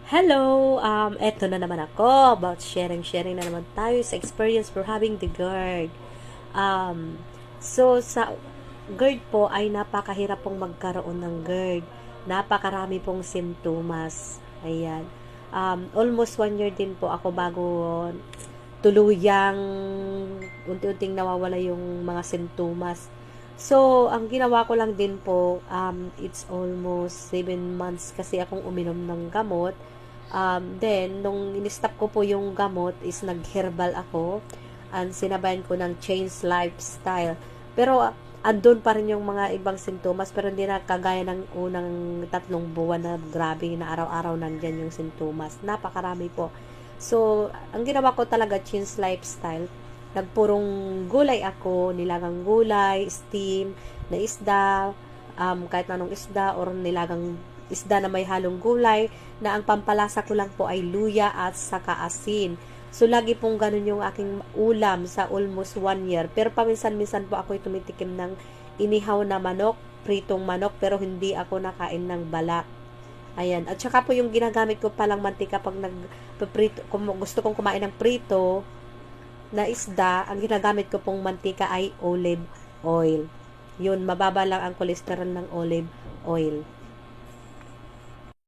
Hello! Eto na naman ako about sharing na naman tayo sa experience for having the GERD. Sa GERD po ay napakahirap pong magkaroon ng GERD. Napakarami pong simptomas. Ayan. Almost 1 year din po ako bago tuluyang unti-unting nawawala yung mga simptomas. So, ang ginawa ko lang din po, it's almost 7 months kasi akong uminom ng gamot. Then, nung in-stop ko po yung gamot is nag-herbal ako and sinabayan ko ng change lifestyle. Pero, andun pa rin yung mga ibang sintomas pero hindi na kagaya ng unang 3 buwan na grabe na araw-araw nandyan yung sintomas. Napakarami po. So, ang ginawa ko talaga change lifestyle. Nagpurong gulay ako, nilagang gulay, steam, na isda, kahit anong isda or nilagang isda na may halong gulay, na ang pampalasa ko lang po ay luya at saka asin. So, lagi pong ganun yung aking ulam sa almost 1 year. Pero paminsan-minsan po ako tumitikim ng inihaw na manok, pritong manok, pero hindi ako nakain ng balat. Ayan. At saka po yung ginagamit ko palang mantika pag kung gusto kong kumain ng prito, na isda, ang ginagamit ko pong mantika ay olive oil. Yun, mababa lang ang cholesterol ng olive oil.